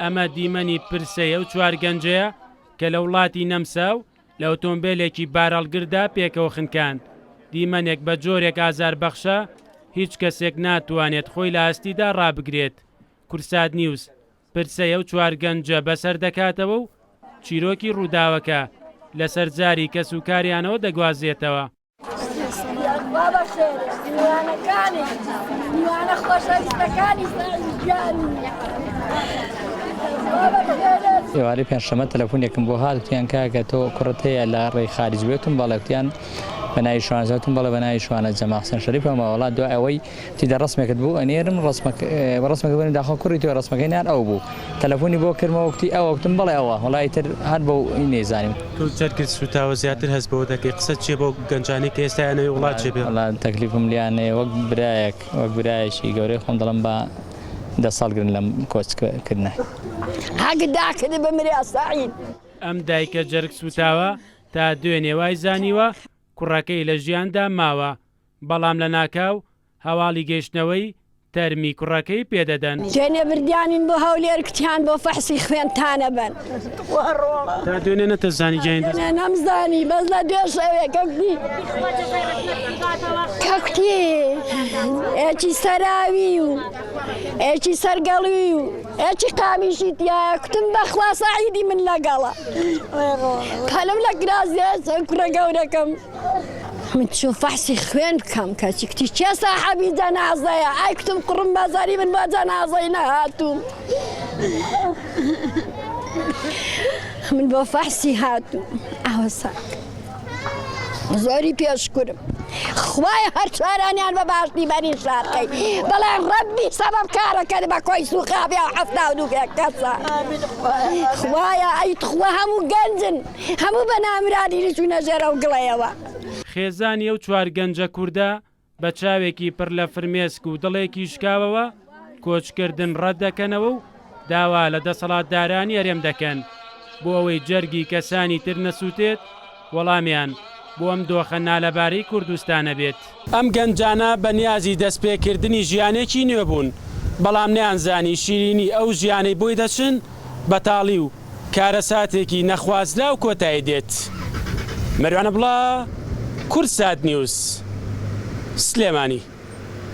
ئەمە دیمەنی پرسەیە و چوار گەنجەیە کە لە وڵاتی نەمساو لە ئۆتۆمبیلێکی بارەڵگردا پێکەوە خنکان. دیمەنێک بە جۆرێک ئازاربەخشە هیچ کەسێک ناتوانێت خۆی لە ئاستیدا ڕابگرێت. کورسات نیوز پرسەیە و چوار گەنجە بەسەر دەکاتەوە و چیرۆکی ڕووداوەکە لەسەر جاری کەس و کاریانەوە دەگوازێتەوە. میوانە خۆشەویستەکانی ئێوارەی پێنجشەممە تەلەفۆنێکم بۆ هاتوتیان کاکە تۆ کوڕت هەیە لە ڕێی خارج بێتم بەڵێوتیان بەناوی شوانزەوتم بەڵێ بەناوی شوانە جەماع حسەن شەریفەوە وڵات دوای ئەوەی تیدا ڕسمێکت بوو ئەنێرم ڕسمەکە بنی داخۆ کوڕی تۆ ڕسمەکەینیان ئەو بوو تەلەفۆنی بۆ کردمەوە وەکتی ئەوەکتم بڵێ ئەوە وڵای تر هەر بەو نێزانیم جەرگت سوتاوە زیاتر هەست بەوە دەکەی قسە چێ بۆ گەنجانی کە ئێستا یانەوەی وڵات چێ بێ وڵات تەکلیفم لیانەیە وەک برایەک وەک برایەکی گەورەی خۆم دەڵم بە 10 ساڵگرن لەم کۆچکردنە هەگداکرد بمرێ سعید. ئەم دایکە جەرگ سوتاوە تا دوێنێ وای زانیوە کوڕەکەی لە ژیاندا ماوە بەڵام لە ناکاو هەواڵی گەیشتنەوەی تەرمی کوڕەکەی پێدەدەن. جێنێ بردیانین بۆ هەولێر کتیان بۆ فەحسی خوێنتانە بن تا دوێنێ نەتەزانی جێن نەمزانی بەس لە دوێ شەوێ کەکتی ئێکی سەراوی و ئێکی سەرگەڵوی و ئێکی قامیشی تایە کوتم بەخوا سەعیدی من لەگەڵە پەلم لە گرازێ کوڕە گەورەکەم من چوو فەحسی خوێن بکەم کەچی کتی چێ ساحەبی جەنازەیە ئای کوتم قڕم بەزاری من بۆ جەنازەی نەهاتووم من بۆ فەحسی هاتووم ئەوە ساک زۆری پێشکورم خوای هەر چوارانیان بە باشنی بەرین شارکەی بەڵام ڕەبی سەبەب کارەکەن بە کۆی سوخابێ و 72 کەسە خوایە ئەیتخوا هەموو گەنجن هەموو بە نامرادی چوونە ژێرە و گڵەیەوە. خێزانی ئەو چوار گەنجە کووردە بە چاوێکی پڕ لە فرمێسک و دڵێکی شکاوەوە کۆچکردن ڕەت دەکەنەوە و داوا لە دەسەڵاتدارانی هەرێم دەکەن بۆ ئەوەی جەرگی کەسانی تر نەسووتێت وەڵامیان بۆ ئەم دۆخە نالەبارەی کوردستانە بێت. ئەم گەنجانە بە نیازی دەستپێکردنی ژیانێکی نوێ بوون بەڵام نەیانزانی شیرینی ئەو ژیانەی بۆی دەچن بەتاڵی و کارەساتێکی نەخوازرا و کۆتایی دێت. مەریوانە بڵا کورسات نیوز سلێمانی.